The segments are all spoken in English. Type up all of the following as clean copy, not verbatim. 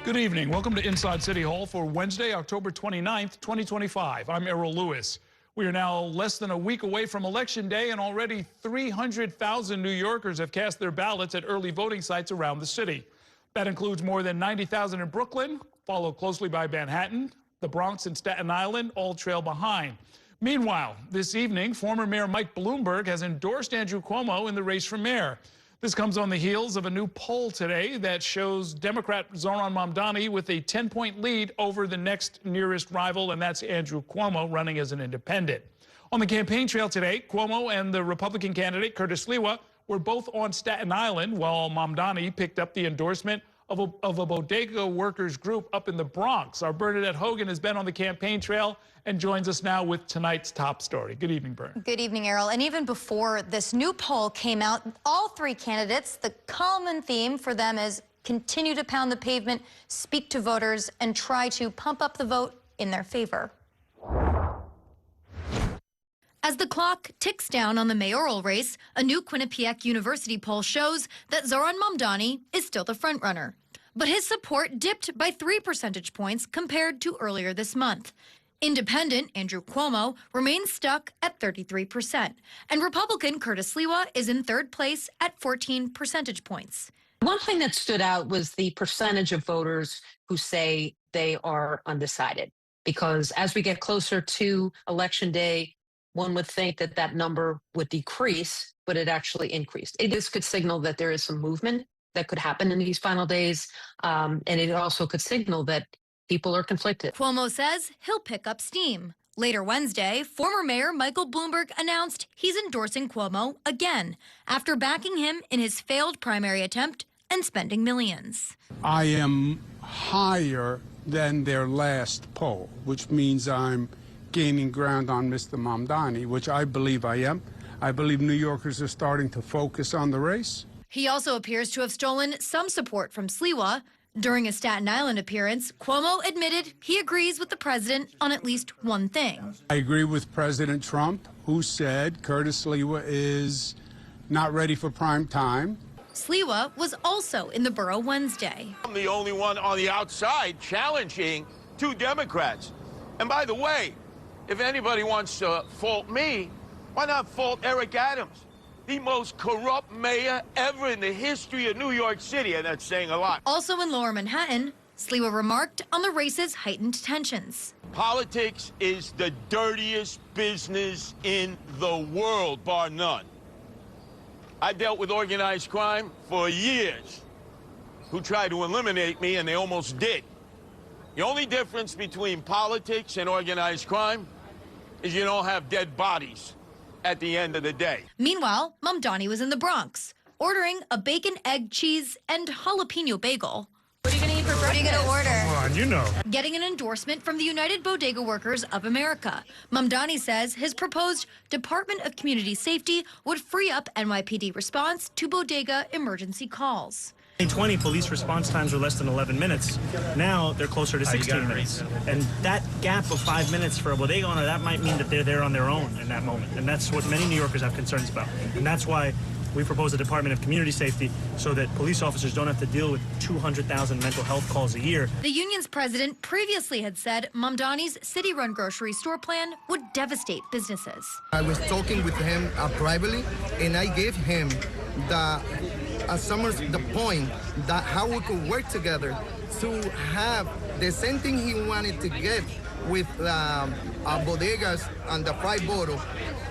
Good evening. Welcome to Inside City Hall for Wednesday, October 29th, 2025. I'm Errol Lewis. We are now less than a week away from Election Day, and already 300,000 New Yorkers have cast their ballots at early voting sites around the city. That includes more than 90,000 in Brooklyn, followed closely by Manhattan. The Bronx and Staten Island all trail behind. Meanwhile, this evening, former Mayor Mike Bloomberg has endorsed Andrew Cuomo in the race for mayor. This comes on the heels of a new poll today that shows Democrat Zohran Mamdani with a 10-point lead over the next nearest rival, and that's Andrew Cuomo running as an independent. On the campaign trail today, Cuomo and the Republican candidate Curtis Sliwa were both on Staten Island, while Mamdani picked up the endorsement of a bodega workers group up in the Bronx. Our Bernadette Hogan has been on the campaign trail and joins us now with tonight's top story. Good evening, Bern. Good evening, Errol. And even before this new poll came out, all three candidates, the common theme for them is continue to pound the pavement, speak to voters, and try to pump up the vote in their favor. As the clock ticks down on the mayoral race, a new Quinnipiac University poll shows that Zohran Mamdani is still the frontrunner. But his support dipped by 3 percentage points compared to earlier this month. Independent Andrew Cuomo remains stuck at 33%, and Republican Curtis Sliwa is in third place at 14 percentage points. One thing that stood out was the percentage of voters who say they are undecided, because as we get closer to Election Day, one would think that that number would decrease, but it actually increased. This could signal that there is some movement that could happen in these final days, and it also could signal that people are conflicted. Cuomo says he'll pick up steam. Later Wednesday, former Mayor Michael Bloomberg announced he's endorsing Cuomo again after backing him in his failed primary attempt and spending millions. I am higher than their last poll, which means I'm gaining ground on Mr. Mamdani, which I believe I am. I believe New Yorkers are starting to focus on the race. He also appears to have stolen some support from Sliwa. During a Staten Island appearance, Cuomo admitted he agrees with the president on at least one thing. I agree with President Trump, who said Curtis Sliwa is not ready for prime time. Sliwa was also in the borough Wednesday. I'm the only one on the outside challenging two Democrats. And by the way, if anybody wants to fault me, why not fault Eric Adams, the most corrupt mayor ever in the history of New York City, and that's saying a lot. Also in lower Manhattan, Sliwa remarked on the race's heightened tensions. Politics is the dirtiest business in the world, bar none. I dealt with organized crime for years, who tried to eliminate me, and they almost did. The only difference between politics and organized crime is you don't have dead bodies at the end of the day. Meanwhile, Mamdani was in the Bronx, ordering a bacon, egg, cheese, and jalapeno bagel. What are you going to eat for breakfast? What are you going to order? Come on, you know. Getting an endorsement from the United Bodega Workers of America. Mamdani says his proposed Department of Community Safety would free up NYPD response to bodega emergency calls. In 2020, police response times were less than 11 minutes. Now they're closer to 16 minutes. And that gap of 5 minutes for a bodega owner, that might mean that they're there on their own in that moment. And that's what many New Yorkers have concerns about. And that's why we propose a Department of Community Safety so that police officers don't have to deal with 200,000 mental health calls a year. The union's president previously had said Mamdani's city-run grocery store plan would devastate businesses. I was talking with him privately, and I gave him the point that how we could work together to have the same thing he wanted to get with bodegas and the fried bottle,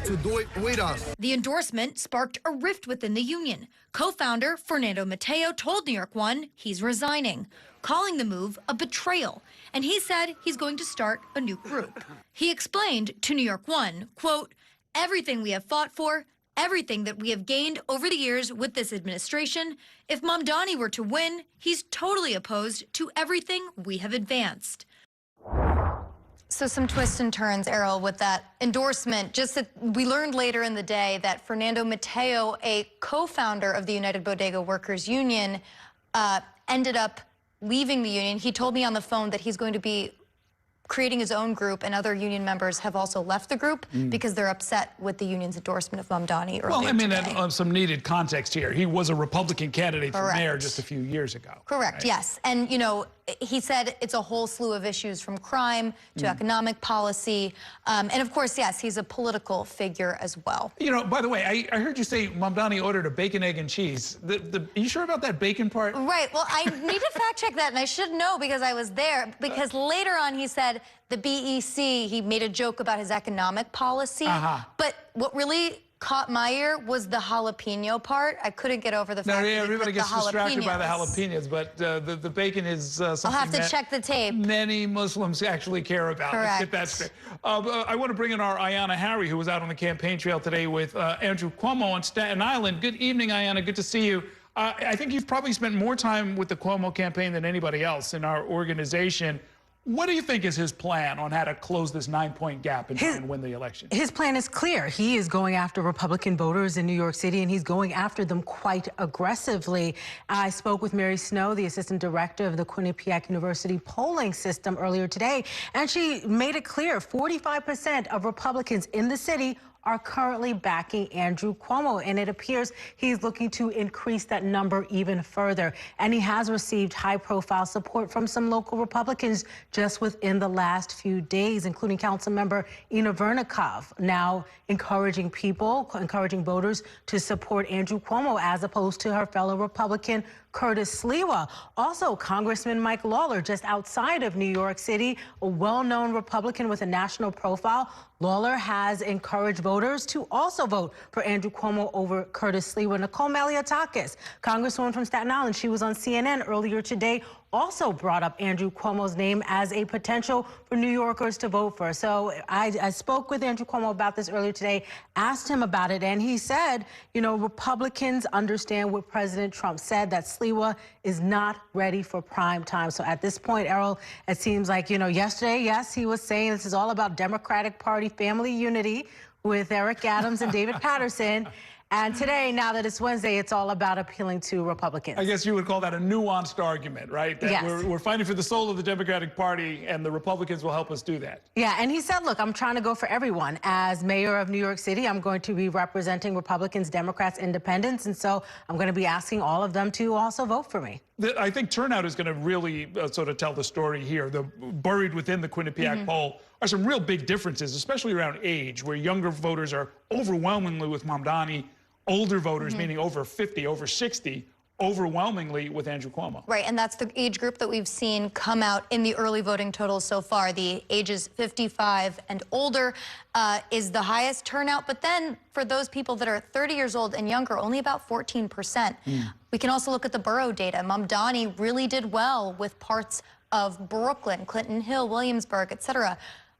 to do it with us. The endorsement sparked a rift within the union. Co-founder Fernando Mateo told New York One he's resigning, calling the move a betrayal, and he said he's going to start a new group. He explained to New York One, quote, "Everything we have fought for, everything that we have gained over the years with this administration, if Mamdani were to win, he's totally opposed to everything we have advanced." So some twists and turns, Errol, with that endorsement. Just that we learned later in the day that Fernando Mateo, a co-founder of the United Bodega Workers Union, ended up leaving the union. He told me on the phone that he's going to be creating his own group, and other union members have also left the group because they're upset with the union's endorsement of Mamdani earlier Well, I mean, today. some needed context here. He was a Republican candidate for Correct. mayor just a few years ago. Correct, right? yes. And, you know, he said it's a whole slew of issues from crime to economic policy. And of course, yes, he's a political figure as well. You know, by the way, I heard you say Mamdani ordered a bacon, egg, and cheese. Are you sure about that bacon part? Right. Well, I need to fact check that, and I should know because I was there. Because later on, he said the BEC, he made a joke about his economic policy. But what really caught my ear was the jalapeno part. I couldn't get over the fact that everybody gets distracted by the jalapenos, but the bacon is something I'll have to that check the tape. Many Muslims actually care about. Correct. Let's get that straight. I want to bring in our Ayanna Harry, who was out on the campaign trail today with Andrew Cuomo on Staten Island. Good evening, Ayanna. Good to see you. I think you've probably spent more time with the Cuomo campaign than anybody else in our organization. What do you think is his plan on how to close this 9-point gap and try and win the election? His plan is clear. He is going after Republican voters in New York City, and he's going after them quite aggressively. I spoke with Mary Snow, the assistant director of the Quinnipiac University polling system earlier today, and she made it clear 45% of Republicans in the city are currently backing Andrew Cuomo, and it appears he's looking to increase that number even further. And he has received high-profile support from some local Republicans just within the last few days, including Councilmember Ina Vernikov, now encouraging voters to support Andrew Cuomo as opposed to her fellow Republican Curtis Sliwa. Also, Congressman Mike Lawler, just outside of New York City, a well-known Republican with a national profile. Lawler has encouraged voters to also vote for Andrew Cuomo over Curtis Sliwa. Nicole Malliotakis, Congresswoman from Staten Island, she was on CNN earlier today, also brought up Andrew Cuomo's name as a potential for New Yorkers to vote for. So I spoke with Andrew Cuomo about this earlier today, asked him about it, and he said, you know, Republicans understand what President Trump said, that Sliwa is not ready for prime time. So at this point, Errol, it seems like, you know, yesterday, yes, he was saying this is all about Democratic Party family unity with Eric Adams and David Patterson. And today, now that it's Wednesday, it's all about appealing to Republicans. I guess you would call that a nuanced argument, right? That yes. We're fighting for the soul of the Democratic Party, and the Republicans will help us do that. Yeah, and he said, look, I'm trying to go for everyone. As mayor of New York City, I'm going to be representing Republicans, Democrats, Independents, and so I'm going to be asking all of them to also vote for me. I think turnout is going to really sort of tell the story here. Buried within the Quinnipiac poll are some real big differences, especially around age, where younger voters are overwhelmingly with Mamdani. Older voters, meaning over 50, over 60, overwhelmingly with Andrew Cuomo. Right, and that's the age group that we've seen come out in the early voting totals so far. The ages 55 and older is the highest turnout, but then for those people that are 30 years old and younger, only about 14%. We can also look at the borough data. Mamdani really did well with parts of Brooklyn, Clinton Hill, Williamsburg, etc.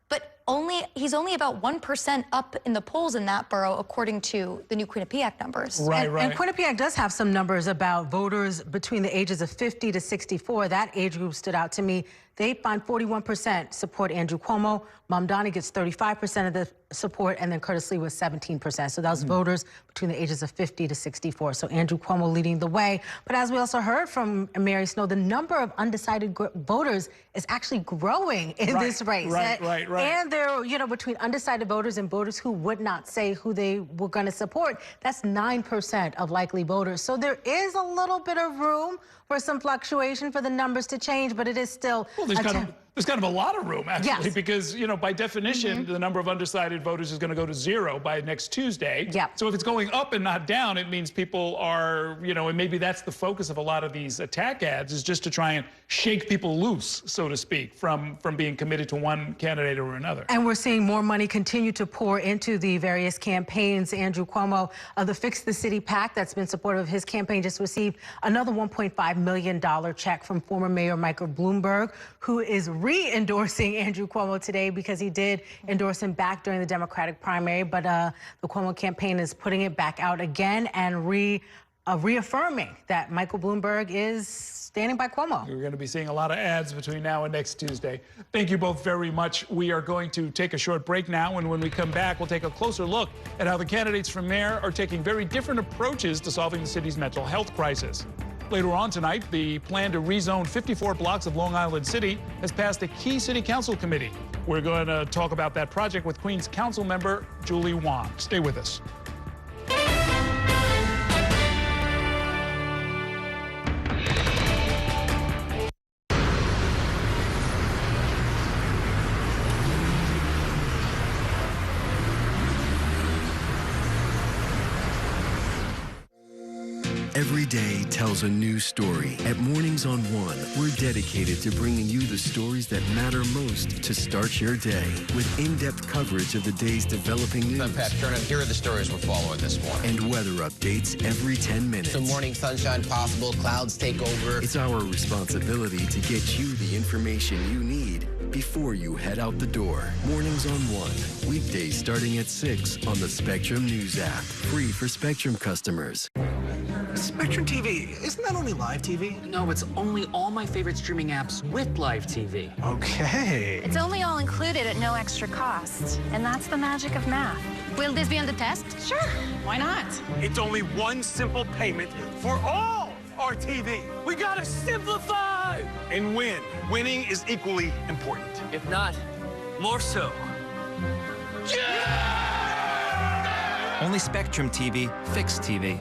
But he's only about 1% up in the polls in that borough, according to the new Quinnipiac numbers. Right. And Quinnipiac does have some numbers about voters between the ages of 50 to 64. That age group stood out to me. They find 41% support Andrew Cuomo. Mamdani gets 35% of the support, and then Curtis Lee was 17%. So that was voters between the ages of 50 to 64. So Andrew Cuomo leading the way. But as we also heard from Mary Snow, the number of undecided voters is actually growing in this race. Right. And they're, you know, between undecided voters and voters who would not say who they were going to support, that's 9% of likely voters. So there is a little bit of room for some fluctuation for the numbers to change, but it is still there's kind of a lot of room, actually, yes. because, you know, by definition, the number of undecided voters is going to go to 0 by next Tuesday. Yeah. So if it's going up and not down, it means people are, you know, and maybe that's the focus of a lot of these attack ads, is just to try and shake people loose, so to speak, from being committed to one candidate or another. And we're seeing more money continue to pour into the various campaigns. Andrew Cuomo of the Fix the City PAC that's been supportive of his campaign just received another $1.5 million check from former Mayor Michael Bloomberg, who is re-endorsing Andrew Cuomo today because he did endorse him back during the Democratic primary. But the Cuomo campaign is putting it back out again and reaffirming that Michael Bloomberg is standing by Cuomo. We're going to be seeing a lot of ads between now and next Tuesday. Thank you both very much. We are going to take a short break now, and when we come back, we'll take a closer look at how the candidates for mayor are taking very different approaches to solving the city's mental health crisis. Later on tonight, the plan to rezone 54 blocks of Long Island City has passed a key city council committee. We're going to talk about that project with Queens council member Julie Wong. Stay with us. Every day tells a new story. At Mornings on One, we're dedicated to bringing you the stories that matter most to start your day. With in-depth coverage of the day's developing news. I'm Pat Kernan. Here are the stories we're following this morning. And weather updates every 10 minutes. Some morning sunshine possible, clouds take over. It's our responsibility to get you the information you need before you head out the door. Mornings on One. Weekdays starting at 6 on the Spectrum News app. Free for Spectrum customers. Spectrum TV, isn't that only live TV? No, it's only all my favorite streaming apps with live TV. Okay. It's only all included at no extra cost. And that's the magic of math. Will this be on the test? Sure. Why not? It's only one simple payment for all our TV. We gotta simplify and win. Winning is equally important. If not, more so. Yeah! Only Spectrum TV, fixed TV.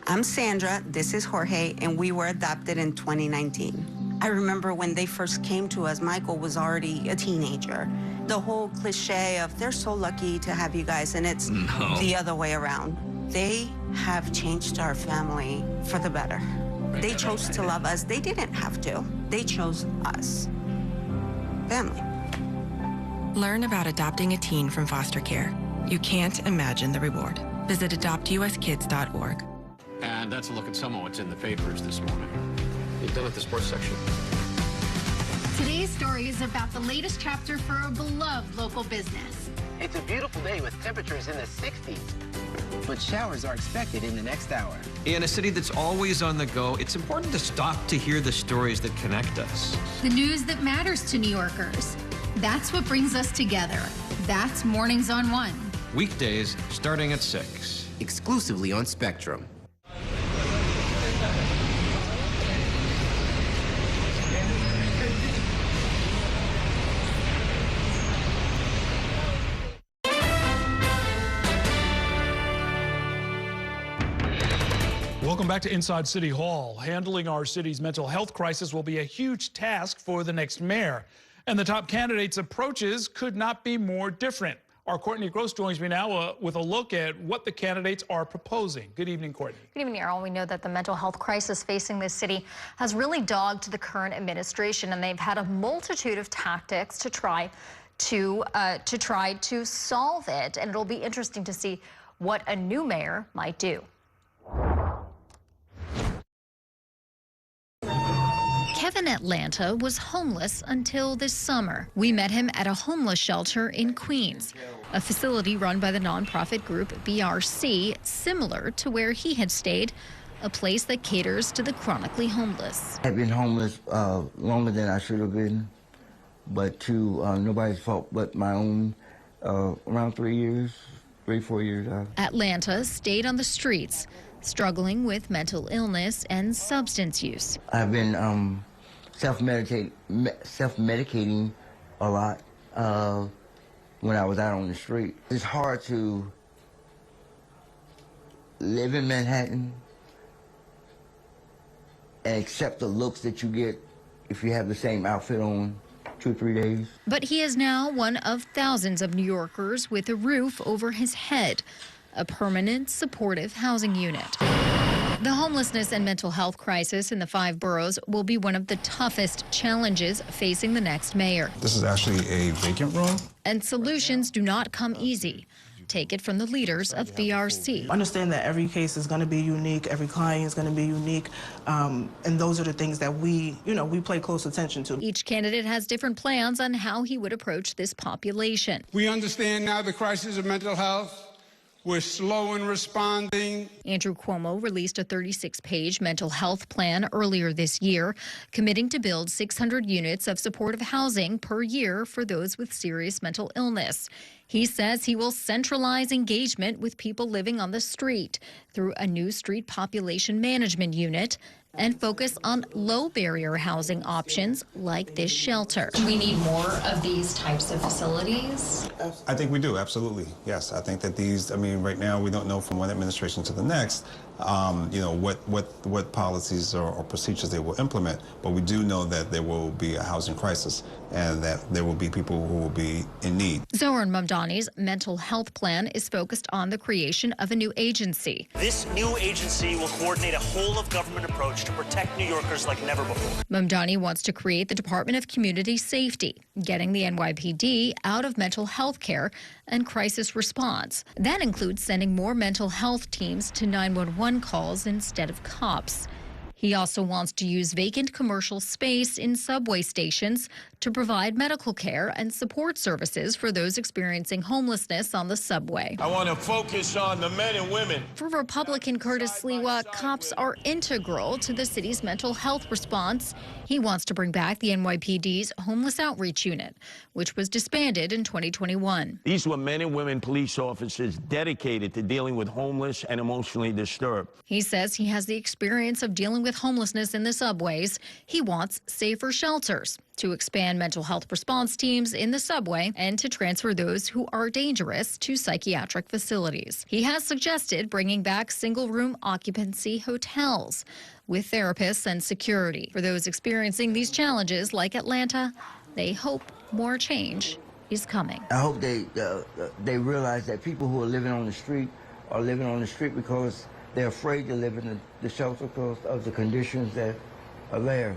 I'm Sandra, this is Jorge, and we were adopted in 2019. I remember when they first came to us, Michael was already a teenager. The whole cliche of they're so lucky to have you guys, and it's the other way around. They have changed our family for the better. They chose to love us. They didn't have to. They chose us. Family. Learn about adopting a teen from foster care. You can't imagine the reward. Visit adoptuskids.org. And that's a look at some of what's in the papers this morning. You've done at the sports section. Today's story is about the latest chapter for a beloved local business. It's a beautiful day with temperatures in the 60s, but showers are expected in the next hour. In a city that's always on the go, it's important to stop to hear the stories that connect us. The news that matters to New Yorkers. That's what brings us together. That's Mornings on One. Weekdays starting at 6. Exclusively on Spectrum. Welcome back to Inside City Hall. Handling our city's mental health crisis will be a huge task for the next mayor. And the top candidates' approaches could not be more different. Our Courtney Gross joins me now with a look at what the candidates are proposing. Good evening, Courtney. Good evening, Errol. We know that the mental health crisis facing this city has really dogged the current administration, and they've had a multitude of tactics to try to solve it. And it'll be interesting to see what a new mayor might do. Kevin Atlanta was homeless until this summer. We met him at a homeless shelter in Queens, a facility run by the nonprofit group BRC, similar to where he had stayed, a place that caters to the chronically homeless. I've been homeless longer than I should have been, but to nobody's fault but my own. Around 4 years. Atlanta stayed on the streets, struggling with mental illness and substance use. I've been self-medicating a lot when I was out on the street. It's hard to live in Manhattan and accept the looks that you get if you have the same outfit on 2 or 3 days. But he is now one of thousands of New Yorkers with a roof over his head, a permanent supportive housing unit. The homelessness and mental health crisis in the 5 boroughs will be one of the toughest challenges facing the next mayor. This is actually a vacant room. And solutions do not come easy. Take it from the leaders of BRC. Understand that every case is going to be unique, every client is going to be unique, and those are the things that we pay close attention to. Each candidate has different plans on how he would approach this population. We understand now the crisis of mental health. We're slow in responding. Andrew Cuomo released a 36-page mental health plan earlier this year, committing to build 600 units of supportive housing per year for those with serious mental illness. He says he will centralize engagement with people living on the street through a new street population management unit and focus on low-barrier housing options like this shelter. Do we need more of these types of facilities? I think we do, absolutely. Yes, I think that these, right now we don't know from one administration to the next, what policies or procedures they will implement, but we do know that there will be a housing crisis and that there will be people who will be in need. Zohran Mamdani Mamdani's mental health plan is focused on the creation of a new agency. This new agency will coordinate a whole-of-government approach to protect New Yorkers like never before. Mamdani wants to create the Department of Community Safety, getting the NYPD out of mental health care and crisis response. That includes sending more mental health teams to 911 calls instead of cops. He also wants to use vacant commercial space in subway stations to provide medical care and support services for those experiencing homelessness on the subway. I want to focus on the men and women. For Republican Curtis Sliwa, cops are integral to the city's mental health response. He wants to bring back the NYPD's Homeless Outreach Unit, which was disbanded in 2021. These were men and women police officers dedicated to dealing with homeless and emotionally disturbed. He says he has the experience of dealing with homelessness in the subways. He wants safer shelters, to expand mental health response teams in the subway, and to transfer those who are dangerous to psychiatric facilities. He has suggested bringing back single-room occupancy hotels with therapists and security. For those experiencing these challenges, like Atlanta, they hope more change is coming. I hope they realize that people who are living on the street are living on the street because they're afraid to live in the shelter because of the conditions that are there.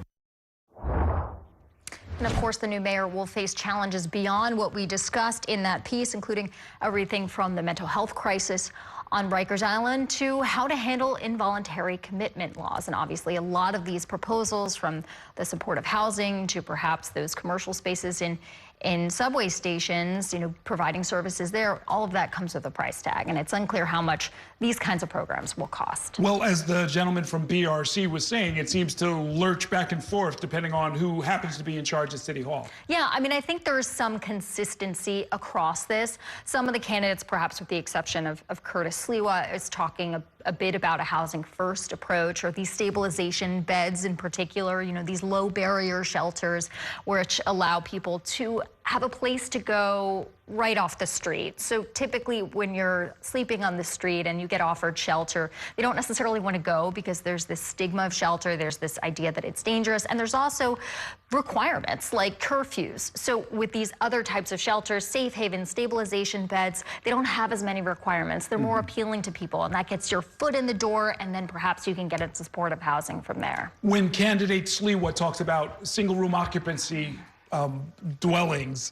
And of course, the new mayor will face challenges beyond what we discussed in that piece, including everything from the mental health crisis on Rikers Island to how to handle involuntary commitment laws. And obviously, a lot of these proposals, from the supportive housing to perhaps those commercial spaces in subway stations, providing services there, all of that comes with a price tag. And it's unclear how much these kinds of programs will cost. Well, as the gentleman from BRC was saying, it seems to lurch back and forth depending on who happens to be in charge at City Hall. Yeah, I mean, I think there's some consistency across this. Some of the candidates, perhaps with the exception of Curtis Sliwa, is talking a bit about a housing first approach, or these stabilization beds in particular, these low barrier shelters which allow people to have a place to go right off the street. So typically when you're sleeping on the street and you get offered shelter, they don't necessarily want to go because there's this stigma of shelter, there's this idea that it's dangerous, and there's also requirements like curfews. So with these other types of shelters, safe haven, stabilization beds, they don't have as many requirements. They're more appealing to people, and that gets your foot in the door, and then perhaps you can get into supportive housing from there. When candidate Sliwa talks about single-room occupancy dwellings,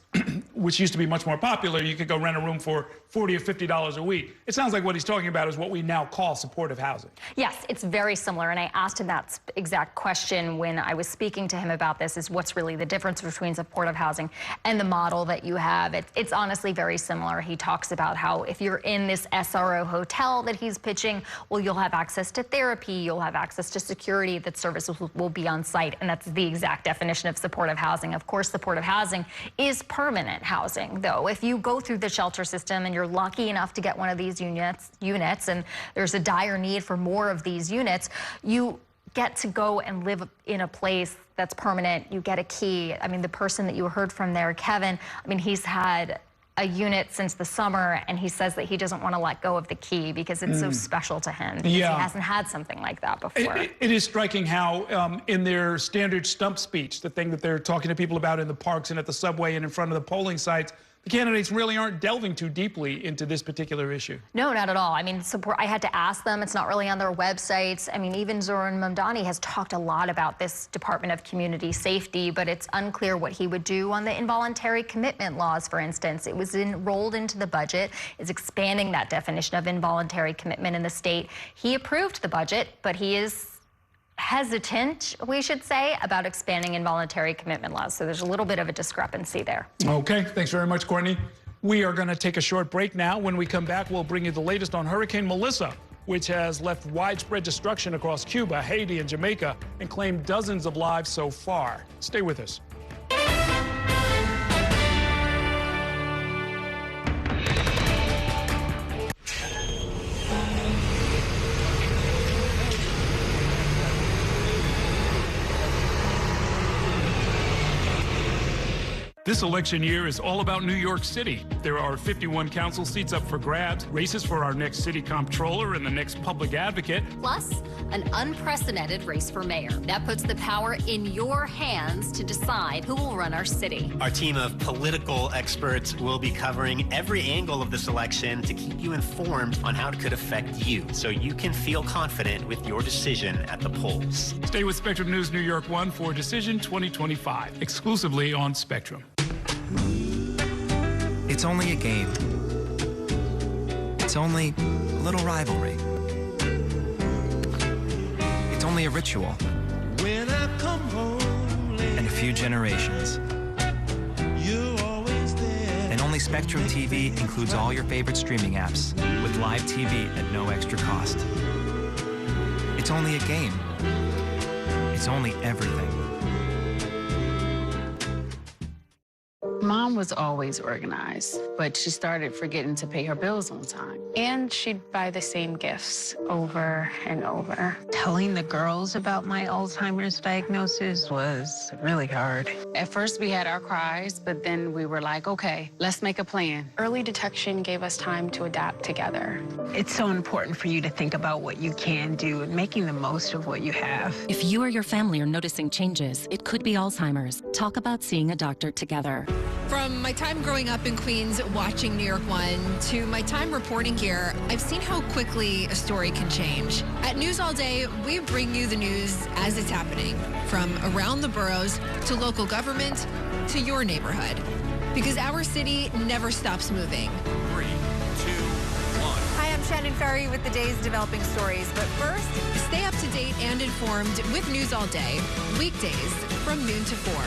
which used to be much more popular, you could go rent a room for $40 or $50 a week. It sounds like what he's talking about is what we now call supportive housing. Yes, it's very similar, and I asked him that exact question when I was speaking to him about this, is what's really the difference between supportive housing and the model that you have. It's honestly very similar. He talks about how if you're in this SRO hotel that he's pitching, well, you'll have access to therapy, you'll have access to security, that services will be on site, and that's the exact definition of supportive housing. Of course, supportive housing is permanent housing, though. If you go through the shelter system and you're lucky enough to get one of these units, and there's a dire need for more of these units, you get to go and live in a place that's permanent. You get a key. I mean, the person that you heard from there, Kevin, I mean, he's had a unit since the summer, and he says that he doesn't want to let go of the key because it's so special to him. Because he hasn't had something like that before. It is striking how in their standard stump speech, the thing that they're talking to people about in the parks and at the subway and in front of the polling sites, the candidates really aren't delving too deeply into this particular issue. No, not at all. I mean, I had to ask them. It's not really on their websites. I mean, even Zohran Mamdani has talked a lot about this Department of Community Safety, but it's unclear what he would do on the involuntary commitment laws, for instance. It was rolled into the budget. It's expanding that definition of involuntary commitment in the state. He approved the budget, but he is hesitant, we should say, about expanding involuntary commitment laws. So there's a little bit of a discrepancy there. Okay, thanks very much, Courtney. We are going to take a short break now. When we come back, we'll bring you the latest on Hurricane Melissa, which has left widespread destruction across Cuba, Haiti, and Jamaica, and claimed dozens of lives so far. Stay with us. This election year is all about New York City. There are 51 council seats up for grabs, races for our next city comptroller and the next public advocate. Plus, an unprecedented race for mayor. That puts the power in your hands to decide who will run our city. Our team of political experts will be covering every angle of this election to keep you informed on how it could affect you, so you can feel confident with your decision at the polls. Stay with Spectrum News New York 1 for Decision 2025, exclusively on Spectrum. It's only a game. It's only a little rivalry. It's only a ritual. When I come home late, and a few generations. you're always there. And only Spectrum TV includes all your favorite streaming apps with live TV at no extra cost. It's only a game. It's only everything. Mom was always organized, but she started forgetting to pay her bills on time. And she'd buy the same gifts over and over. Telling the girls about my Alzheimer's diagnosis was really hard. At first, we had our cries, but then we were like, okay, let's make a plan. Early detection gave us time to adapt together. It's so important for you to think about what you can do and making the most of what you have. If you or your family are noticing changes, it could be Alzheimer's. Talk about seeing a doctor together. From my time growing up in Queens watching New York 1 to my time reporting here, I've seen how quickly a story can change. At News All Day, we bring you the news as it's happening, from around the boroughs to local government to your neighborhood. Because our city never stops moving. 3, 2, 1. Hi, I'm Shannon Ferry with the day's developing stories. But first, Stay up to date and informed with News All Day, weekdays from noon to 4.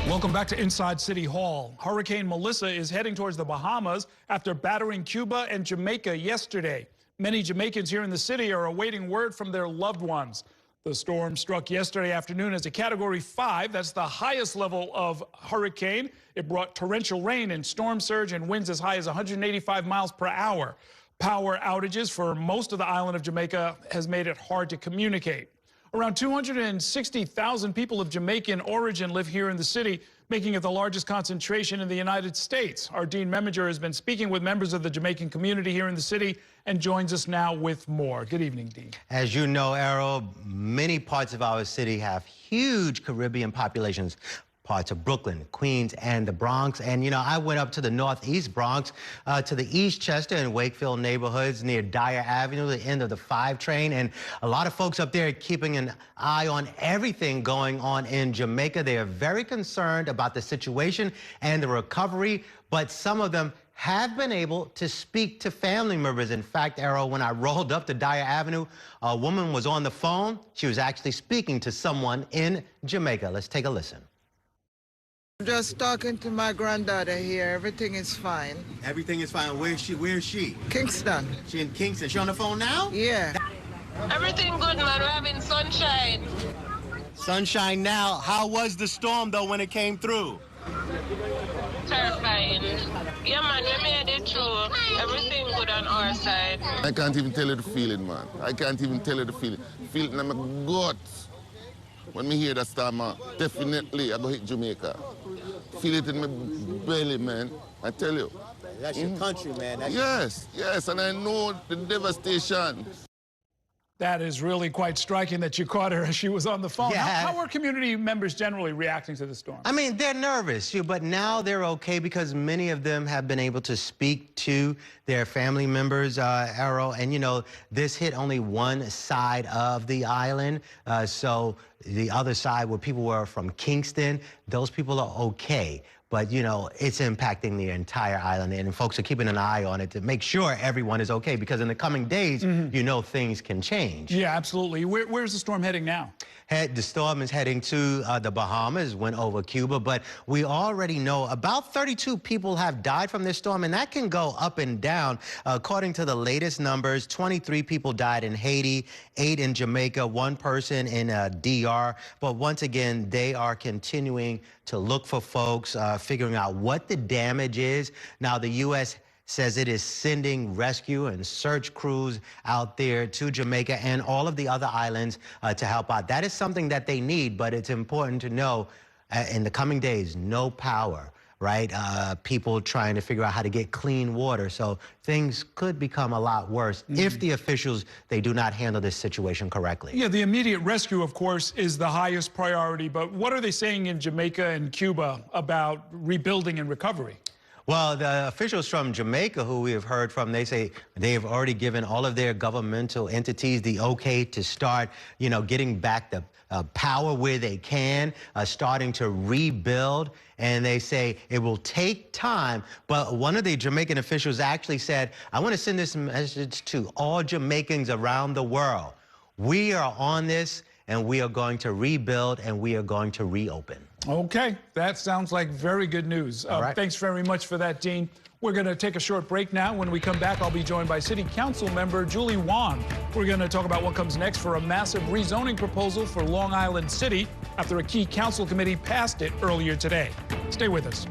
Welcome back to Inside City Hall. Hurricane Melissa is heading towards the Bahamas after battering Cuba and Jamaica yesterday. Many Jamaicans here in the city are awaiting word from their loved ones. The storm struck yesterday afternoon as a Category 5. That's the highest level of hurricane. It brought torrential rain and storm surge and winds as high as 185 miles per hour. Power outages for most of the island of Jamaica has made it hard to communicate. Around 260,000 people of Jamaican origin live here in the city, making it the largest concentration in the United States. Our Dean Meminger has been speaking with members of the Jamaican community here in the city and joins us now with more. Good evening, Dean. As you know, Errol, many parts of our city have huge Caribbean populations. Parts of Brooklyn, Queens, and the Bronx. And, you know, I went up to the northeast Bronx, to the Eastchester and Wakefield neighborhoods near Dyer Avenue, the end of the 5 train. And a lot of folks up there are keeping an eye on everything going on in Jamaica. They are very concerned about the situation and the recovery, but some of them have been able to speak to family members. In fact, Errol, when I rolled up to Dyer Avenue, a woman was on the phone. She was actually speaking to someone in Jamaica. Let's take a listen. I'm just talking to my granddaughter here. Everything is fine. Everything is fine. Where is she? Where is she? Kingston. She in Kingston. She on the phone now? Yeah. Everything good, man. We're having sunshine. Sunshine now. How was the storm, though, when it came through? Terrifying. Yeah, man, we made it through. Everything good on our side. I can't even tell you the feeling, man. I can't even tell you the feeling. Feeling in my guts. When me hear that storm, definitely I go hit Jamaica. Feel it in my belly, man. I tell you. That's your country, man. That's yes, and I know the devastation. That is really quite striking that you caught her as she was on the phone. Yeah. How are community members generally reacting to the storm? I mean, they're nervous, but now they're okay because many of them have been able to speak to their family members, Errol. And, you know, this hit only one side of the island. So the other side where people were from Kingston, those people are okay. but, you know, it's impacting the entire island, and folks are keeping an eye on it to make sure everyone is okay, because in the coming days, you know, things can change. Yeah, absolutely. Where's the storm heading now? The storm is heading to the Bahamas, went over Cuba, but we already know about 32 people have died from this storm, and that can go up and down. According to the latest numbers, 23 people died in Haiti, 8 in Jamaica, 1 person in DR. But once again, they are continuing to look for folks, figuring out what the damage is. Now, the U.S. says it is sending rescue and search crews out there to Jamaica and all of the other islands to help out. That is something that they need, but it's important to know in the coming days, no power, right? People trying to figure out how to get clean water. So things could become a lot worse if the officials, they do not handle this situation correctly. Yeah, the immediate rescue, of course, is the highest priority. But what are they saying in Jamaica and Cuba about rebuilding and recovery? Well, the officials from Jamaica who we have heard from, they say they have already given all of their governmental entities the okay to start, you know, getting back the power where they can, starting to rebuild. And they say it will take time. But one of the Jamaican officials actually said, I want to send this message to all Jamaicans around the world. We are on this, and we are going to rebuild, and we are going to reopen. Okay, that sounds like very good news. Thanks very much for that, Dean. We're going to take a short break now. When we come back, I'll be joined by City Council member Julie Wan. We're going to talk about what comes next for a massive rezoning proposal for Long Island City after a key council committee passed it earlier today. Stay with us.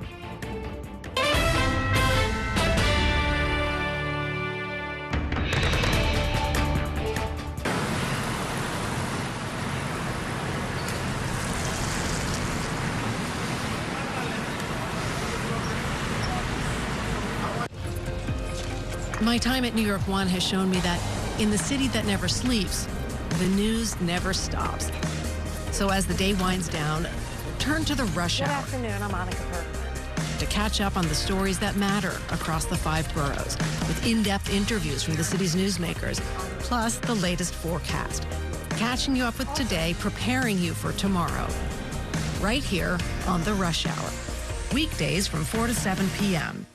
My time at New York One has shown me that in the city that never sleeps, the news never stops. So as the day winds down, turn to the rush hour. Good afternoon, I'm Monica Bergman. To catch up on the stories that matter across the 5 boroughs, with in-depth interviews from the city's newsmakers, plus the latest forecast. Catching you up with today, preparing you for tomorrow. Right here on the Rush Hour. Weekdays from 4 to 7 p.m.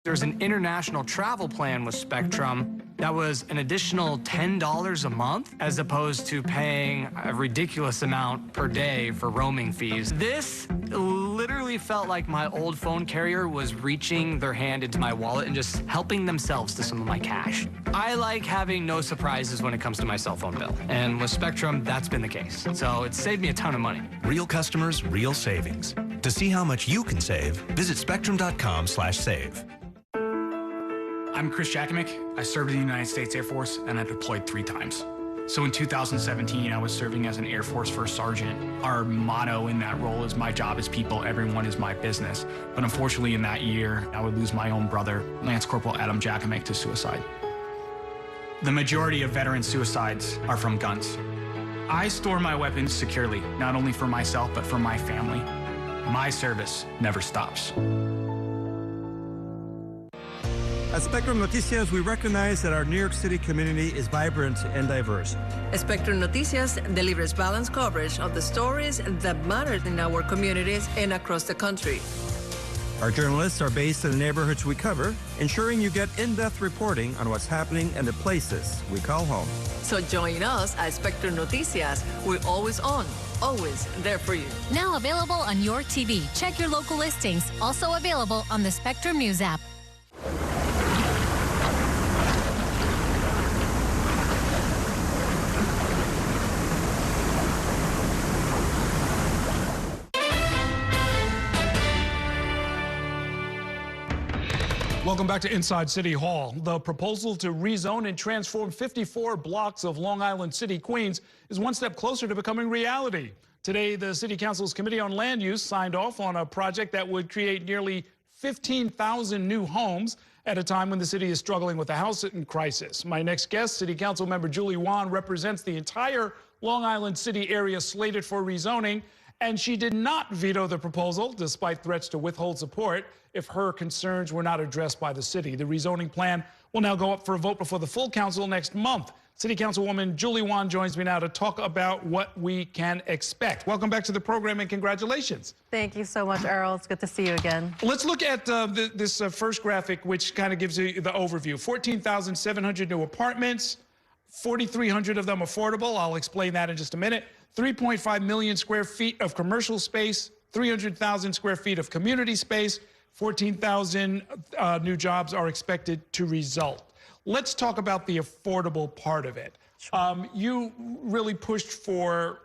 There's an international travel plan with Spectrum that was an additional $10 a month, as opposed to paying a ridiculous amount per day for roaming fees. This literally felt like my old phone carrier was reaching their hand into my wallet and just helping themselves to some of my cash. I like having no surprises when it comes to my cell phone bill. And with Spectrum, that's been the case. So it saved me a ton of money. Real customers, real savings. To see how much you can save, visit spectrum.com/save. I'm Chris Jakimick. I served in the United States Air Force, and I deployed 3 times. So in 2017, I was serving as an Air Force First Sergeant. Our motto in that role is, my job is people, everyone is my business. But unfortunately in that year, I would lose my own brother, Lance Corporal Adam Jakimick, to suicide. The majority of veteran suicides are from guns. I store my weapons securely, not only for myself, but for my family. My service never stops. At Spectrum Noticias, we recognize that our New York City community is vibrant and diverse. Spectrum Noticias delivers balanced coverage of the stories that matter in our communities and across the country. Our journalists are based in the neighborhoods we cover, ensuring you get in-depth reporting on what's happening in the places we call home. So join us at Spectrum Noticias. We're always on, always there for you. Now available on your TV. Check your local listings. Also available on the Spectrum News app. Welcome back to Inside City Hall. The proposal to rezone and transform 54 blocks of Long Island City, Queens, is one step closer to becoming reality. Today, the City Council's Committee on Land Use signed off on a project that would create nearly 15,000 new homes at a time when the city is struggling with a housing crisis. My next guest, City Council member Julie Wan, represents the entire Long Island City area slated for rezoning, and she did not veto the proposal, despite threats to withhold support if her concerns were not addressed by the city. The rezoning plan will now go up for a vote before the full council next month. City Councilwoman Julie Wan joins me now to talk about what we can expect. Welcome back to the program and congratulations. Thank you so much, Errol. It's good to see you again. Let's look at this first graphic, which kind of gives you the overview. 14,700 new apartments, 4,300 of them affordable. I'll explain that in just a minute. 3.5 million square feet of commercial space, 300,000 square feet of community space, 14,000 new jobs are expected to result. Let's talk about the affordable part of it. Sure. You really pushed for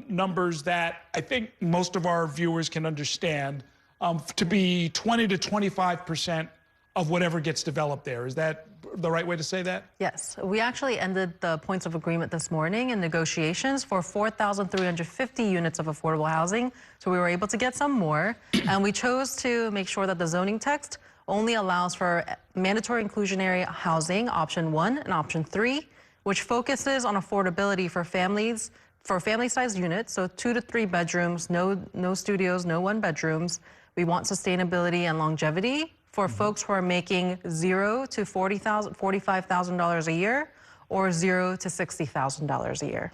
numbers that I think most of our viewers can understand to be 20 to 25% of whatever gets developed there. Is that the right way to say that? Yes. We actually ended the points of agreement this morning in negotiations for 4,350 units of affordable housing. So we were able to get some more. And we chose to make sure that the zoning text only allows for mandatory inclusionary housing, option 1 and option 3, which focuses on affordability for families, for family-sized units, so 2 to 3 bedrooms, no studios, no 1 bedrooms. We want sustainability and longevity for folks who are making $0 to $45,000 a year or $0 to $60,000 a year.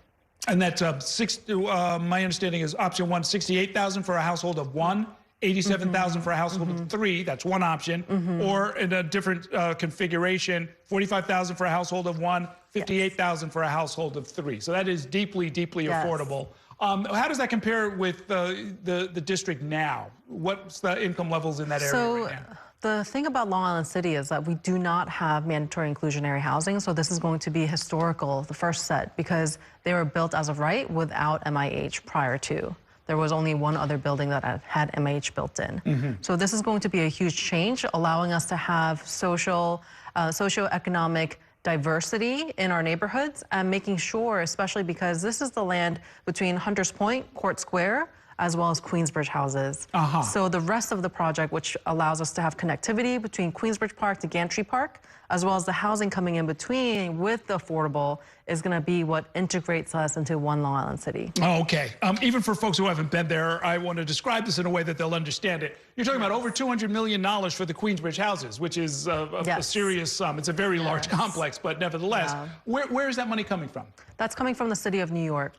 And that's my understanding is option 1, 68,000 for a household of 1. 87,000 for a household of 3, that's one option, or in a different configuration, 45,000 for a household of 1, 58,000 for a household of 3. So that is deeply, deeply affordable. How does that compare with the district now? What's the income levels in that area right now? The thing about Long Island City is that we do not have mandatory inclusionary housing, so this is going to be historical, the first set, because they were built as of right without MIH prior to. There was only one other building that had MIH built in. So this is going to be a huge change, allowing us to have socioeconomic diversity in our neighborhoods and making sure, especially because this is the land between Hunters Point, Court Square, as well as Queensbridge houses. So the rest of the project, which allows us to have connectivity between Queensbridge Park to Gantry Park, as well as the housing coming in between with the affordable, is going to be what integrates us into one Long Island City. Oh, okay. Even for folks who haven't been there, I want to describe this in a way that they'll understand it. You're talking about over $200 million for the Queensbridge houses, which is a serious sum. It's a very large complex, but nevertheless, where is that money coming from? That's coming from the city of New York.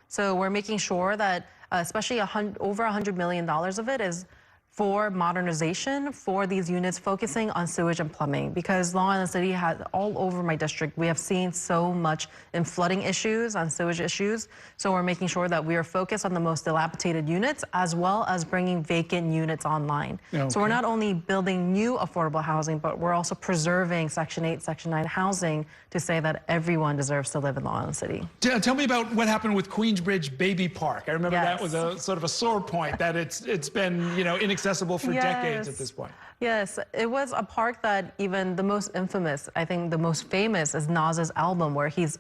So we're making sure that especially over $100 million of it is for modernization for these units, focusing on sewage and plumbing, because Long Island City has, all over my district, we have seen so much in flooding issues, on sewage issues. So we're making sure that we are focused on the most dilapidated units, as well as bringing vacant units online. So we're not only building new affordable housing, but we're also preserving Section 8, Section 9 housing to say that everyone deserves to live in Long Island City. Tell me about what happened with Queensbridge Baby Park. I remember that was a sort of a sore point, that it's been, you know, inaccessible for decades at this point. Yes, it was a park that even the most infamous, I think the most famous, is Nas's album, where he's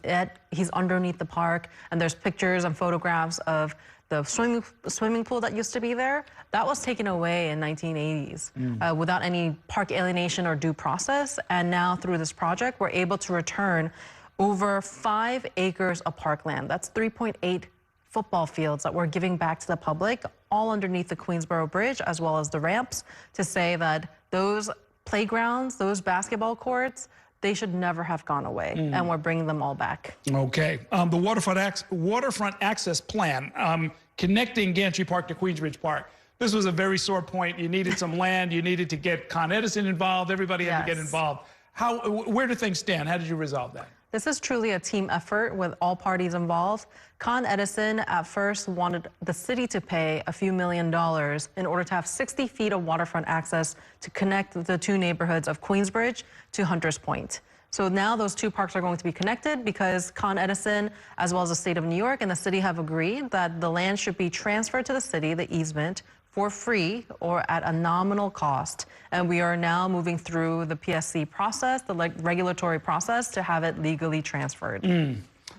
underneath the park, and there's pictures and photographs of the swimming pool that used to be there. That was taken away in 1980s without any park alienation or due process. And now through this project, we're able to return over 5 acres of parkland. That's 3.8 football fields that we're giving back to the public, all underneath the Queensboro Bridge, as well as the ramps, to say that those playgrounds, those basketball courts, they should never have gone away, and we're bringing them all back. Okay. The waterfront access plan, connecting Gantry Park to Queensbridge Park. This was a very sore point. You needed some land. You needed to get Con Edison involved. Everybody had to get involved. Where do things stand? How did you resolve that? This is truly a team effort with all parties involved. Con Edison at first wanted the city to pay a few $1 million in order to have 60 feet of waterfront access to connect the 2 neighborhoods of Queensbridge to Hunters Point. So now those 2 parks are going to be connected because Con Edison, as well as the state of New York and the city, have agreed that the land should be transferred to the city, the easement, for free or at a nominal cost. And we are now moving through the PSC process, the regulatory process, to have it legally transferred.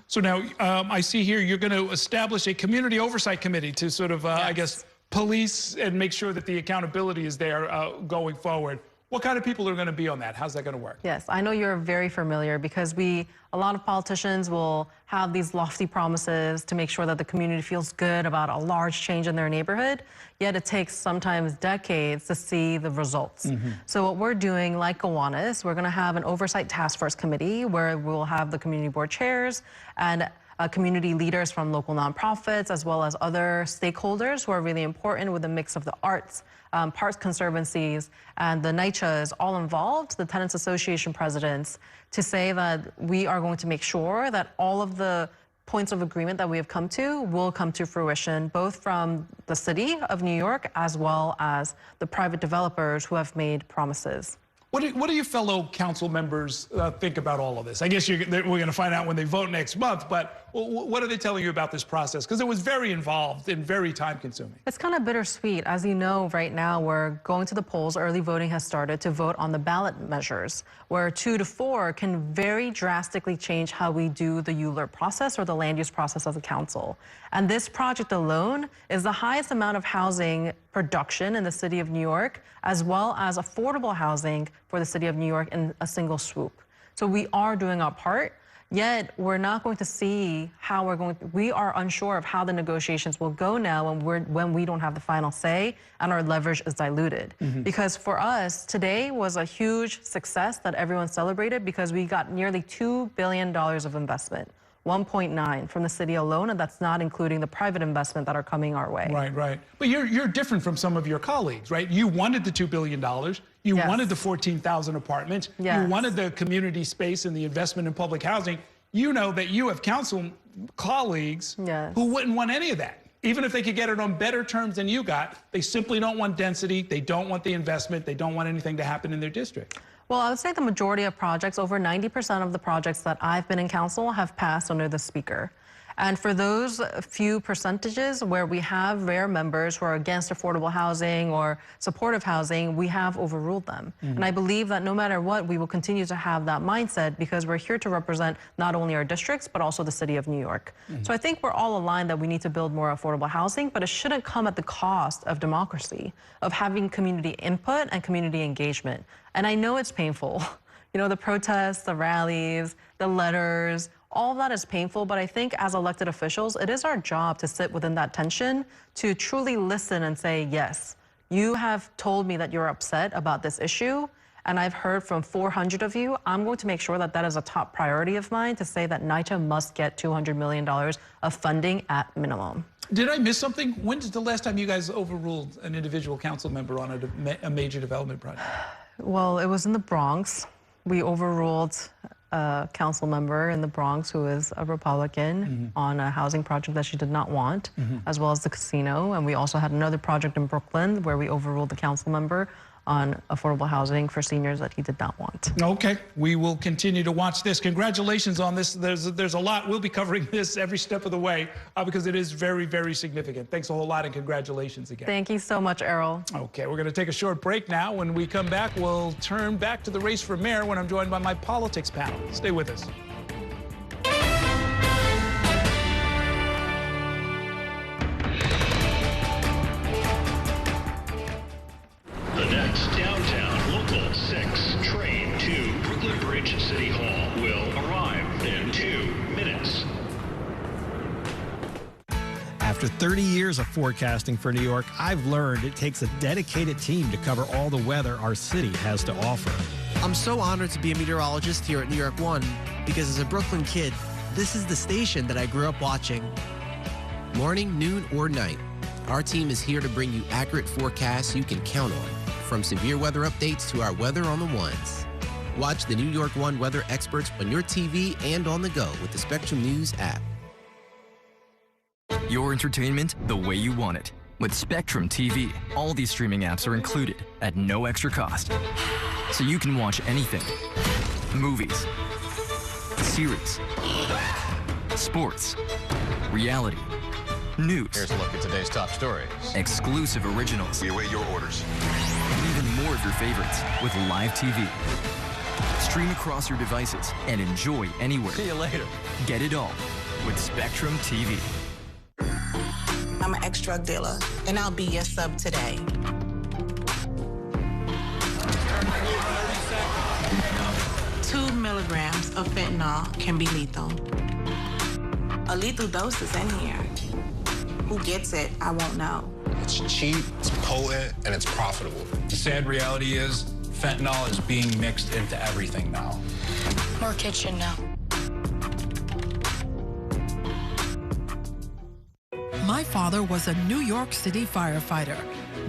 So now I see here you're going to establish a community oversight committee to sort of, I guess, police and make sure that the accountability is there going forward. What kind of people are going to be on that? How's that going to work? Yes, I know you're very familiar because a lot of politicians will have these lofty promises to make sure that the community feels good about a large change in their neighborhood, yet it takes sometimes decades to see the results. So what we're doing, like Gowanus, we're going to have an oversight task force committee where we'll have the community board chairs and community leaders from local nonprofits, as well as other stakeholders who are really important with a mix of the arts, parks conservancies, and the NYCHAs all involved, the Tenants Association presidents, to say that we are going to make sure that all of the points of agreement that we have come to will come to fruition, both from the city of New York as well as the private developers who have made promises. What do your fellow council members think about all of this? I guess we're going to find out when they vote next month, but what are they telling you about this process? Because it was very involved and very time-consuming. It's kind of bittersweet. As you know, right now we're going to the polls. Early voting has started to vote on the ballot measures, where 2 to 4 can very drastically change how we do the ULURP process or the land use process as a council. And this project alone is the highest amount of housing production in the city of New York, as well as affordable housing for the city of New York in a single swoop. So we are doing our part, yet we're not going to see how we are unsure of how the negotiations will go now when we don't have the final say and our leverage is diluted. Because for us, today was a huge success that everyone celebrated because we got nearly $2 billion of investment. 1.9 from the city alone, and that's not including the private investment that are coming our way. Right. But you're different from some of your colleagues, right? You wanted the $2 billion. You wanted the 14,000 apartments. You wanted the community space and the investment in public housing. You know that you have council colleagues who wouldn't want any of that. Even if they could get it on better terms than you got, they simply don't want density. They don't want the investment. They don't want anything to happen in their district. Well, I would say the majority of projects, over 90% of the projects that I've been in council have passed under the speaker. And for those few percentages where we have rare members who are against affordable housing or supportive housing, we have overruled them. And I believe that no matter what, we will continue to have that mindset because we're here to represent not only our districts, but also the city of New York. So I think we're all aligned that we need to build more affordable housing, but it shouldn't come at the cost of democracy, of having community input and community engagement. And I know it's painful. You know, the protests, the rallies, the letters, all of that is painful, but I think as elected officials, it is our job to sit within that tension, to truly listen and say, yes, you have told me that you're upset about this issue, and I've heard from 400 of you. I'm going to make sure that that is a top priority of mine to say that NYCHA must get $200 million of funding at minimum. Did I miss something? When is the last time you guys overruled an individual council member on a major development project? Well, it was in the Bronx. We overruled a council member in the Bronx who is a Republican on a housing project that she did not want, as well as the casino. And we also had another project in Brooklyn where we overruled the council member on affordable housing for seniors that he did not want. Okay, we will continue to watch this. Congratulations on this. There's a lot. We'll be covering this every step of the way because it is very, very significant. Thanks a whole lot and congratulations again. Thank you so much, Errol. Okay, we're going to take a short break now. When we come back, we'll turn back to the race for mayor when I'm joined by my politics panel. Stay with us. The next downtown local 6 train to Brooklyn Bridge City Hall will arrive in 2 minutes. After 30 years of forecasting for New York, I've learned it takes a dedicated team to cover all the weather our city has to offer. I'm so honored to be a meteorologist here at New York One because as a Brooklyn kid, this is the station that I grew up watching. Morning, noon, or night, our team is here to bring you accurate forecasts you can count on, from severe weather updates to our weather on the ones. Watch the New York One weather experts on your TV and on the go with the Spectrum News app. Your entertainment the way you want it. With Spectrum TV, all these streaming apps are included at no extra cost. So you can watch anything. Movies, series, sports, reality, news. Here's a look at today's top stories. Exclusive originals. We await your orders. And even more of your favorites with live TV. Stream across your devices and enjoy anywhere. See you later. Get it all with Spectrum TV. I'm an ex-drug dealer, and I'll be your sub today. milligrams of fentanyl can be lethal. A lethal dose is in here. Who gets it, I won't know. It's cheap, it's potent, and it's profitable. The sad reality is fentanyl is being mixed into everything now. More kitchen now. My father was a New York City firefighter.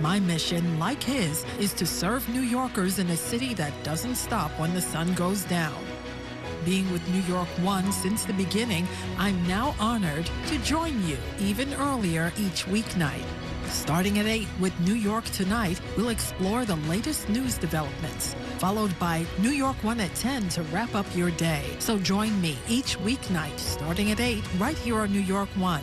My mission, like his, is to serve New Yorkers in a city that doesn't stop when the sun goes down. Being with New York One since the beginning, I'm now honored to join you even earlier each weeknight. Starting at 8 with New York Tonight, we'll explore the latest news developments, followed by New York One at 10 to wrap up your day. So join me each weeknight starting at 8 right here on New York One.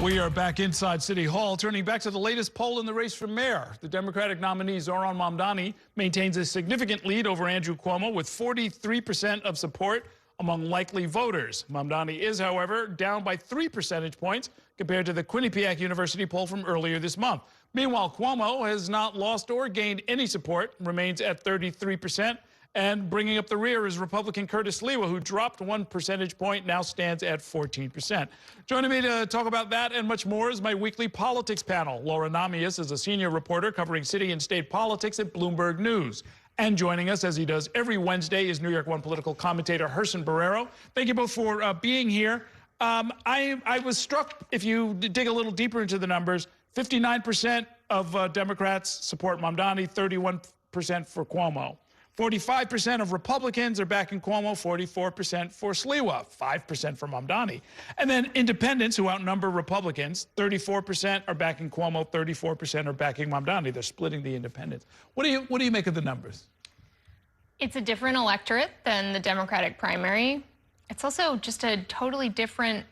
We are back inside City Hall, turning back to the latest poll in the race for mayor. The Democratic nominee, Zohran Mamdani, maintains a significant lead over Andrew Cuomo with 43% of support among likely voters. Mamdani is, however, down by 3 percentage points compared to the Quinnipiac University poll from earlier this month. Meanwhile, Cuomo has not lost or gained any support, remains at 33%. And bringing up the rear is Republican Curtis Sliwa, who dropped 1 percentage point, now stands at 14%. Joining me to talk about that and much more is my weekly politics panel. Laura Namias is a senior reporter covering city and state politics at Bloomberg News. And joining us, as he does every Wednesday, is New York One political commentator Gerson Barrero. Thank you both for being here. I was struck, if you dig a little deeper into the numbers, 59% of Democrats support Mamdani, 31% for Cuomo. 45% of Republicans are backing Cuomo, 44% for Sliwa, 5% for Mamdani. And then independents, who outnumber Republicans, 34% are backing Cuomo, 34% are backing Mamdani. They're splitting the independents. What do you make of the numbers? It's a different electorate than the Democratic primary. It's also just a totally different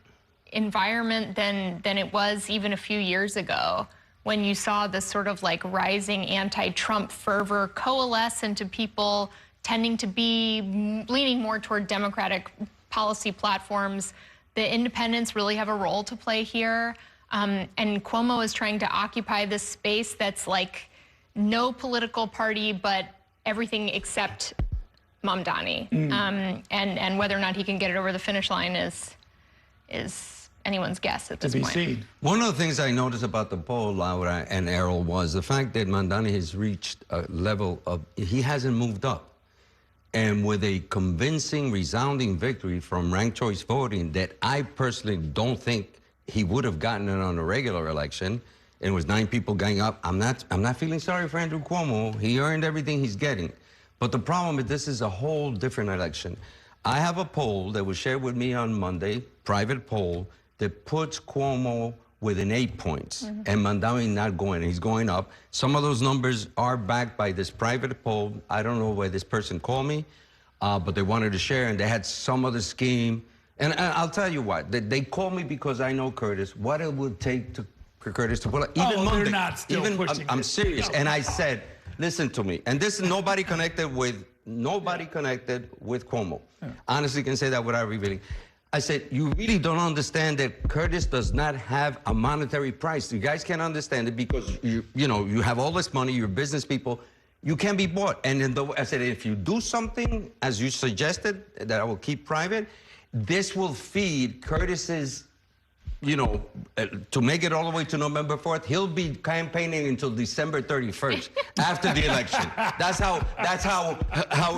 environment than it was even a few years ago, when you saw this sort of like rising anti-Trump fervor coalesce into people tending to be leaning more toward Democratic policy platforms. The independents really have a role to play here. And Cuomo is trying to occupy this space that's like no political party, but everything except Mamdani. And whether or not he can get it over the finish line is anyone's guess at this point. One of the things I noticed about the poll, Laura and Errol, was the fact that Mamdani has reached a level of, he hasn't moved up. And with a convincing, resounding victory from ranked choice voting that I personally don't think he would have gotten it on a regular election, and it was 9 people going up. I'm not feeling sorry for Andrew Cuomo. He earned everything he's getting. But the problem is this is a whole different election. I have a poll that was shared with me on Monday, private poll, that puts Cuomo within 8 points, and Mamdani not going, he's going up. Some of those numbers are backed by this private poll. I don't know why this person called me, but they wanted to share, and they had some other scheme. And I'll tell you what, they called me because I know Curtis, what it would take to Curtis to pull up. Even Monday, they're not still pushing I'm serious, and I said, listen to me, and this is nobody connected with Cuomo. Honestly, can say that without revealing. I said, you really don't understand that Curtis does not have a monetary price. You guys can't understand it because you have all this money, you're business people, you can't be bought. And then I said, if you do something, as you suggested, that I will keep private, this will feed Curtis's, to make it all the way to November 4th, he'll be campaigning until December 31st after the election. That's how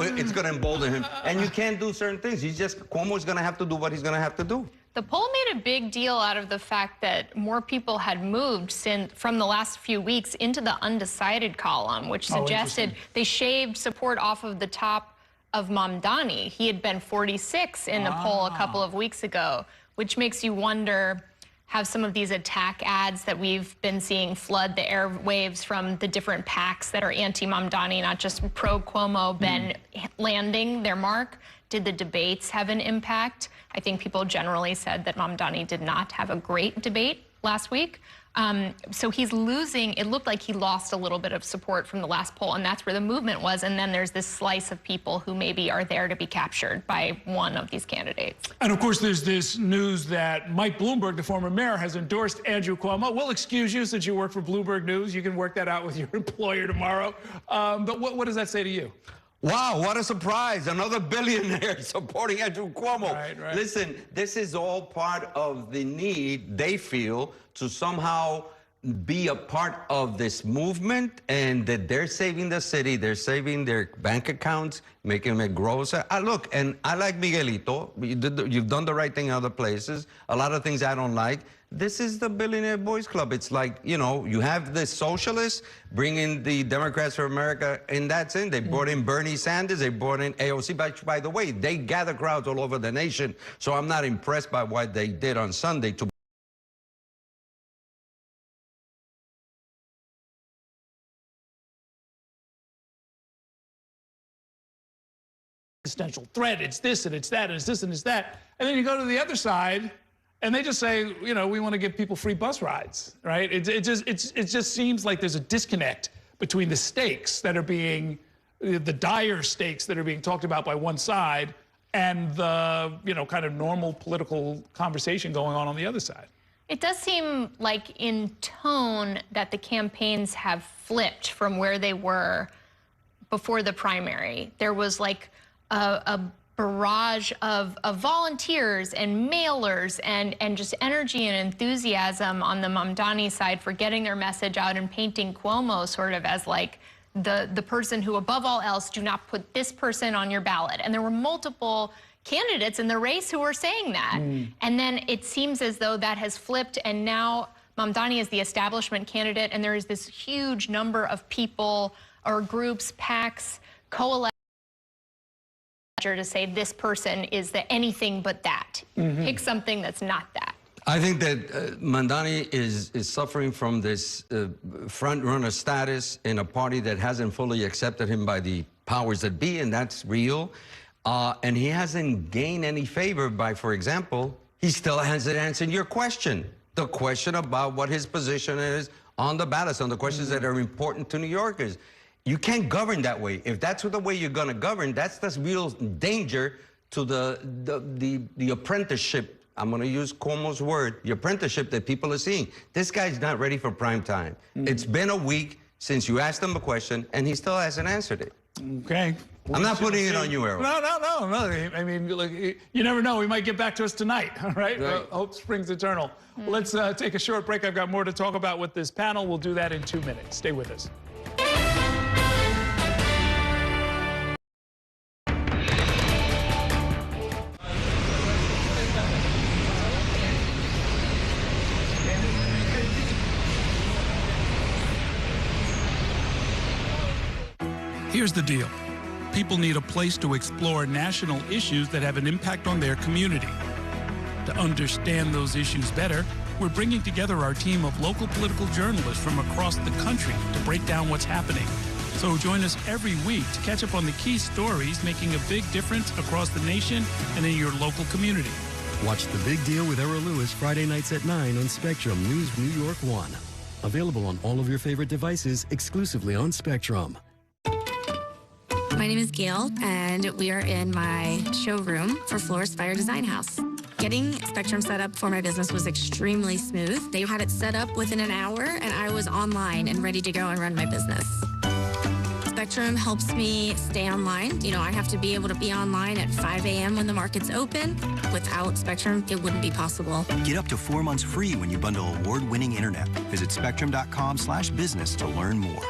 it's going to embolden him. And you can't do certain things. Cuomo's going to have to do what he's going to have to do. The poll made a big deal out of the fact that more people had moved from the last few weeks into the undecided column, which suggested they shaved support off of the top of Mamdani. He had been 46 in the poll a couple of weeks ago, which makes you wonder, have some of these attack ads that we've been seeing flood the airwaves from the different PACs that are anti-Mamdani, not just pro-Cuomo, been landing their mark? Did the debates have an impact? I think people generally said that Mamdani did not have a great debate last week. So he's losing, it looked like he lost a little bit of support from the last poll, and that's where the movement was. And then there's this slice of people who maybe are there to be captured by one of these candidates. And of course, there's this news that Mike Bloomberg, the former mayor, has endorsed Andrew Cuomo. We'll excuse you since you work for Bloomberg News. You can work that out with your employer tomorrow. But what does that say to you? Wow, what a surprise. Another billionaire supporting Andrew Cuomo. Right. Listen, this is all part of the need they feel to somehow be a part of this movement, and that they're saving the city, they're saving their bank accounts, making it grow. So, look, and I like Miguelito. You've done the right thing in other places. A lot of things I don't like. This is the Billionaire Boys Club. It's like, you know, you have the socialists bringing the Democrats for America, and that's in. They brought in Bernie Sanders. They brought in AOC. By the way, they gather crowds all over the nation. So I'm not impressed by what they did on Sunday to existential threat, it's this and it's that, and it's this and it's that. And then you go to the other side, and they just say, you know, we want to give people free bus rides, right? It just seems like there's a disconnect between the stakes that are being, the dire stakes that are being talked about by one side, and the, you know, kind of normal political conversation going on the other side. It does seem like in tone that the campaigns have flipped from where they were before the primary. There was like a barrage of volunteers and mailers and just energy and enthusiasm on the Mamdani side for getting their message out and painting Cuomo sort of as like the person who, above all else, do not put this person on your ballot. And there were multiple candidates in the race who were saying that. And then it seems as though that has flipped, and now Mamdani is the establishment candidate, and there is this huge number of people or groups, PACs, coalitions, to say this person is the anything but that. Pick something that's not that. I think that Mamdani is suffering from this front-runner status in a party that hasn't fully accepted him by the powers that be, and that's real. And he hasn't gained any favor by, for example, he still hasn't answered your question. The question about what his position is on the ballots, on the questions that are important to New Yorkers. You can't govern that way. If that's the way you're going to govern, that's the real danger to the apprenticeship. I'm going to use Cuomo's word, the apprenticeship that people are seeing. This guy's not ready for prime time. It's been a week since you asked him a question, and he still hasn't answered it. Okay. I'm not putting it on you, Errol. No. I mean, look, you never know. He might get back to us tonight, all right? Hope springs eternal. Let's take a short break. I've got more to talk about with this panel. We'll do that in 2 minutes. Stay with us. Here's the deal. People need a place to explore national issues that have an impact on their community. To understand those issues better, we're bringing together our team of local political journalists from across the country to break down what's happening. So join us every week to catch up on the key stories making a big difference across the nation and in your local community. Watch The Big Deal with Errol Lewis Friday nights at 9 on Spectrum News New York 1. Available on all of your favorite devices exclusively on Spectrum. My name is Gail, and we are in my showroom for Florist Fire Design House. Getting Spectrum set up for my business was extremely smooth. They had it set up within an hour, and I was online and ready to go and run my business. Spectrum helps me stay online. You know, I have to be able to be online at 5 a.m. when the market's open. Without Spectrum, it wouldn't be possible. Get up to 4 months free when you bundle award-winning internet. Visit spectrum.com/business to learn more.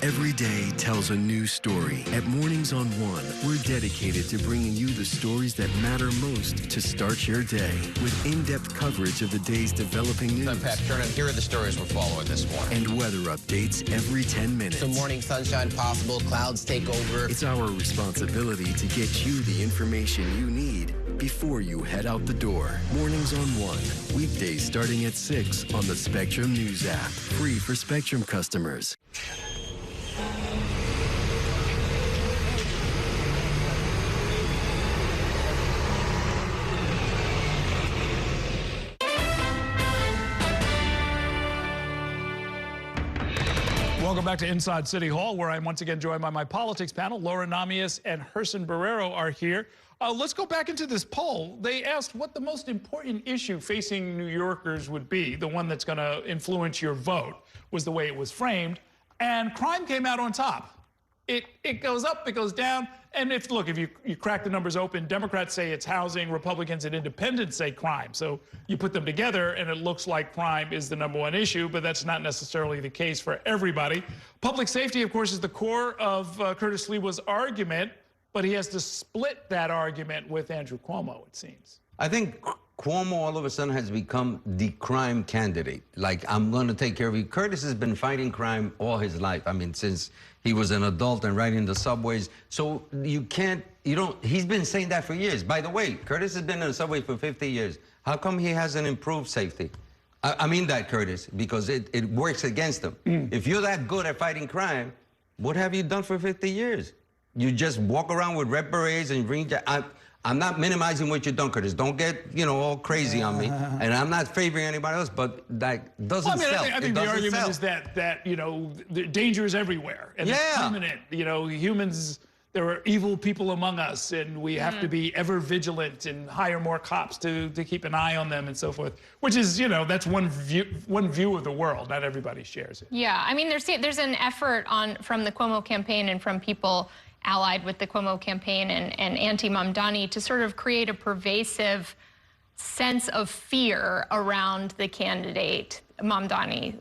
Every day tells a new story. At Mornings on One, we're dedicated to bringing you the stories that matter most to start your day. With in-depth coverage of the day's developing news. I'm Pat Kernan. Here are the stories we're following this morning. And weather updates every 10 minutes. Some morning sunshine possible, clouds take over. It's our responsibility to get you the information you need before you head out the door. Mornings on One, weekdays starting at 6 on the Spectrum News app. Free for Spectrum customers. Welcome back to Inside City Hall, where I'm once again joined by my politics panel. Laura Namias and Herson Barrero are here. Let's go back into this poll. They asked what the most important issue facing New Yorkers would be, the one that's going to influence your vote, was the way it was framed. And crime came out on top. It goes up, it goes down. And if you crack the numbers open, Democrats say it's housing, Republicans and independents say crime. So you put them together and it looks like crime is the #1 issue, but that's not necessarily the case for everybody. Public safety, of course, is the core of Curtis Sliwa's argument, but he has to split that argument with Andrew Cuomo, it seems. I think Cuomo all of a sudden has become the crime candidate. Like, I'm going to take care of you. Curtis has been fighting crime all his life. I mean, since he was an adult and riding the subways. So he's been saying that for years. By the way, Curtis has been in the subway for 50 years. How come he hasn't improved safety? I mean that, Curtis, because it works against him. If you're that good at fighting crime, what have you done for 50 years? You just walk around with red berets and bring... I'm not minimizing what you've done, Curtis. Don't get, all crazy on me. And I'm not favoring anybody else, but that doesn't sell. I think the argument is that the danger is everywhere. And it's permanent. Humans, there are evil people among us, and we have to be ever vigilant and hire more cops to keep an eye on them and so forth. Which is, that's one view of the world. Not everybody shares it. Yeah, I mean, there's an effort from the Cuomo campaign and from people allied with the Cuomo campaign and anti-Mamdani to sort of create a pervasive sense of fear around the candidate, Mamdani.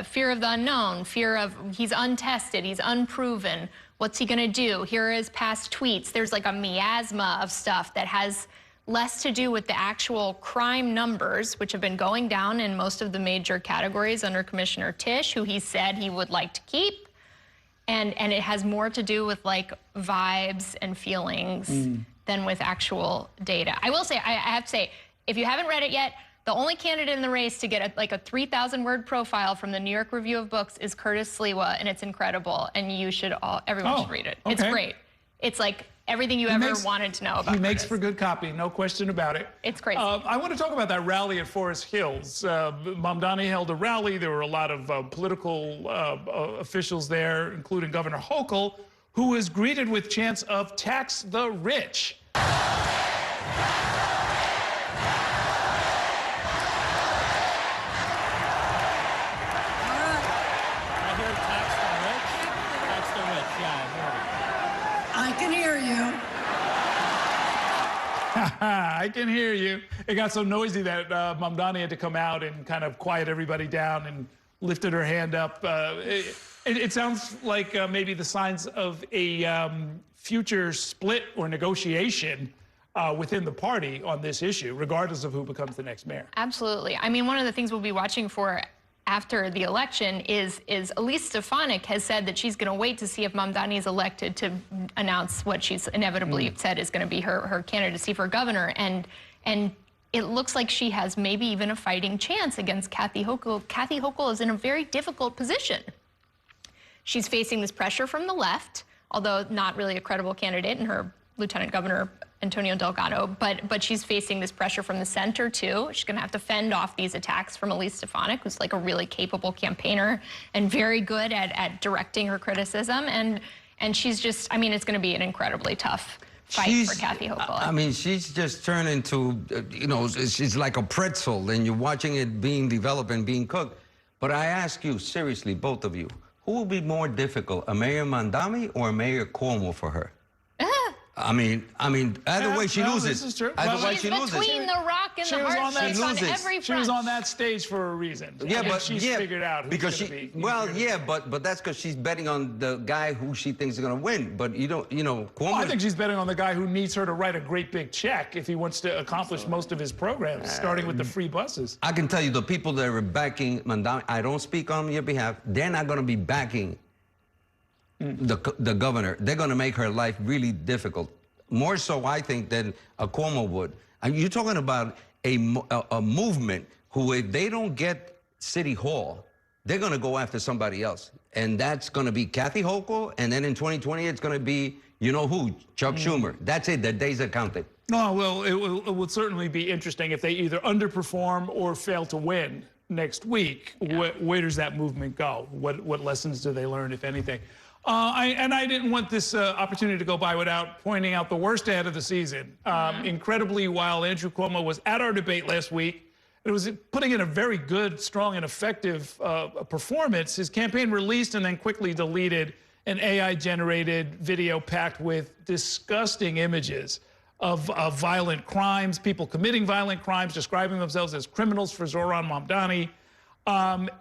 Fear of the unknown, fear of he's untested, he's unproven. What's he going to do? Here are his past tweets. There's like a miasma of stuff that has less to do with the actual crime numbers, which have been going down in most of the major categories under Commissioner Tisch, who he said he would like to keep. And it has more to do with like vibes and feelings than with actual data. I will say, I have to say, if you haven't read it yet, the only candidate in the race to get a 3,000-word profile from the New York Review of Books is Curtis Sliwa, and it's incredible. And everyone should read it. Okay. It's great. It's like everything you ever wanted to know about. He makes for good copy, no question about it. It's crazy. I want to talk about that rally at Forest Hills. Mamdani held a rally. There were a lot of political officials there, including Governor Hochul, who was greeted with chants of "tax the rich." I can hear you. It got so noisy that Mamdani had to come out and kind of quiet everybody down and lifted her hand up. It sounds like maybe the signs of a future split or negotiation within the party on this issue, regardless of who becomes the next mayor. Absolutely. I mean, one of the things we'll be watching for after the election is Elise Stefanik has said that she's going to wait to see if Mamdani is elected to announce what she's inevitably said is going to be her candidacy for governor. And it looks like she has maybe even a fighting chance against Kathy Hochul. Kathy Hochul is in a very difficult position. She's facing this pressure from the left, although not really a credible candidate in her Lieutenant Governor Antonio Delgado, but she's facing this pressure from the center too. She's going to have to fend off these attacks from Elise Stefanik, who's like a really capable campaigner and very good at directing her criticism. And she's just, I mean, it's going to be an incredibly tough fight for Kathy Hochul. I mean, she's just turned into, she's like a pretzel, and you're watching it being developed and being cooked. But I ask you, seriously, both of you, who will be more difficult, a Mayor Mamdani or a Mayor Cuomo for her? Either way, she loses. This is true. Either way, she loses. Between the rock and the hard place on every front. She was on that stage for a reason. Yeah, but she's figured out who's because going to be. Well, yeah, but that's because she's betting on the guy who she thinks is going to win. But Cuomo. Well, I think she's betting on the guy who needs her to write a great big check if he wants to accomplish most of his programs, starting with the free buses. I can tell you the people that are backing Mamdani, I don't speak on your behalf, they're not going to be backing the governor. They're going to make her life really difficult. More so, I think, than a Cuomo would. You're talking about a movement who, if they don't get City Hall, they're going to go after somebody else. And that's going to be Kathy Hochul, and then in 2020, it's going to be, you know who, Chuck Schumer. That's it. The days are counted. No, well, it would certainly be interesting if they either underperform or fail to win next week. Yeah. Where does that movement go? What lessons do they learn, if anything? I didn't want this opportunity to go by without pointing out the worst ad of the season. Incredibly, while Andrew Cuomo was at our debate last week, it was putting in a very good, strong, and effective performance. His campaign released and then quickly deleted an AI-generated video packed with disgusting images of violent crimes, people committing violent crimes, describing themselves as criminals for Zohran Mamdani.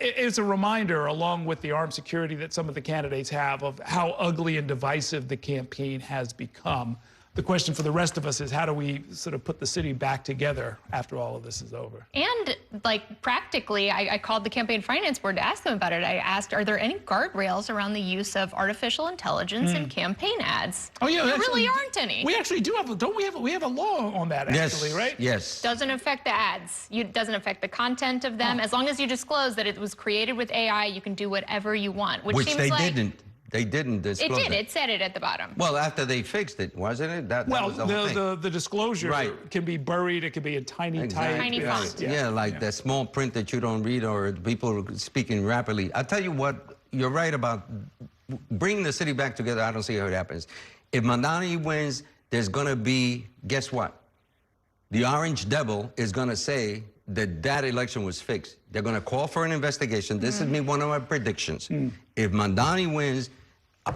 It's a reminder, along with the armed security that some of the candidates have, of how ugly and divisive the campaign has become. The question for the rest of us is, how do we sort of put the city back together after all of this is over? And, like, practically, I called the campaign finance board to ask them about it. I asked, are there any guardrails around the use of artificial intelligence in campaign ads? Oh, yeah. There really aren't any. We actually do have, don't we have, we have a law on that, actually, right? Yes. Doesn't affect the ads. Doesn't affect the content of them. As long as you disclose that it was created with AI, you can do whatever you want, which seems they like... didn't. They didn't disclose it. It said it at the bottom. Well, after they fixed it, wasn't it? That was the whole thing. The disclosure can be buried. It can be in tiny type. Tiny font. Yeah, like that small print that you don't read, or people speaking rapidly. I'll tell you what, you're right about bringing the city back together. I don't see how it happens. If Mamdani wins, there's going to be, guess what? The Orange Devil is going to say that election was fixed. They're going to call for an investigation. This is one of my predictions. If Mamdani wins,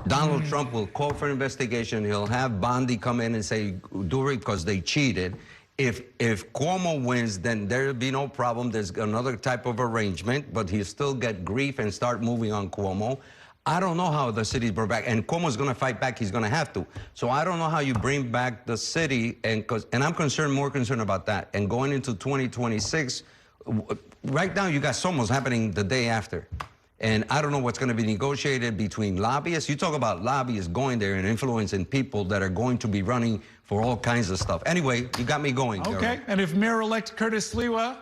Donald Trump will call for an investigation. He'll have Bondi come in and say, do it because they cheated. If Cuomo wins, then there'll be no problem. There's another type of arrangement, but he'll still get grief and start moving on Cuomo. I don't know how the city's brought back, and Cuomo's going to fight back. He's going to have to. So I don't know how you bring back the city, and I'm more concerned about that. And going into 2026, right now you got Somos happening the day after. And I don't know what's going to be negotiated between lobbyists. You talk about lobbyists going there and influencing people that are going to be running for all kinds of stuff. Anyway, you got me going. Okay, Girl. and if Mayor-elect Curtis Sliwa,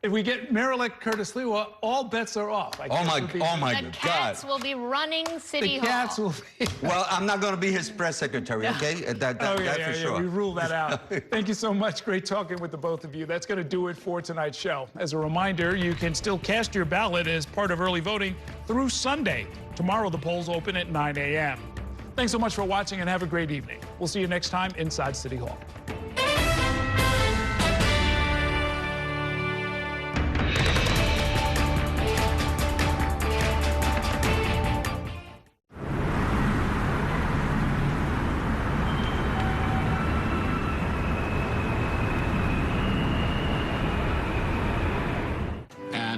if we get Mayor-elect Curtis Sliwa, all bets are off. Oh my God. The cats will be running City Hall. The cats will be. Well, I'm not going to be his press secretary, okay? That's for sure. We rule that out. Thank you so much. Great talking with the both of you. That's going to do it for tonight's show. As a reminder, you can still cast your ballot as part of early voting through Sunday. Tomorrow, the polls open at 9 a.m. Thanks so much for watching, and have a great evening. We'll see you next time inside City Hall.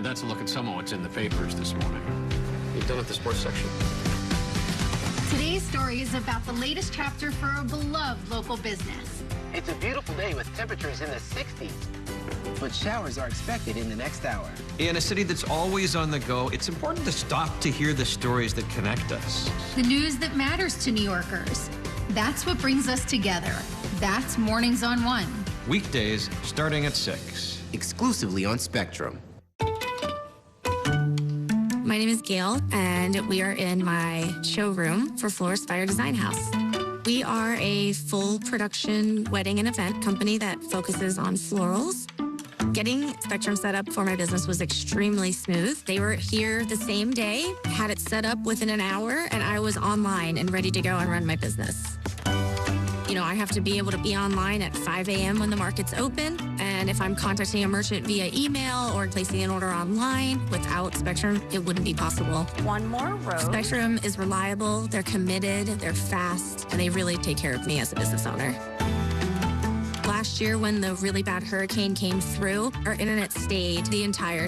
That's a look at some of what's in the papers this morning. You done with the sports section? Today's story is about the latest chapter for a beloved local business. It's a beautiful day with temperatures in the 60s, but showers are expected in the next hour. In a city that's always on the go, it's important to stop to hear the stories that connect us. The news that matters to New Yorkers. That's what brings us together. That's Mornings on One. Weekdays starting at 6. Exclusively on Spectrum. My name is Gail, and we are in my showroom for Floor Spire Design House. We are a full production wedding and event company that focuses on florals. Getting Spectrum set up for my business was extremely smooth. They were here the same day, had it set up within an hour, and I was online and ready to go and run my business. You know, I have to be able to be online at 5 a.m. when the market's open, and And if I'm contacting a merchant via email or placing an order online, without Spectrum, it wouldn't be possible. One more row. Spectrum is reliable, they're committed, they're fast, and they really take care of me as a business owner. Last year, when the really bad hurricane came through, our internet stayed the entire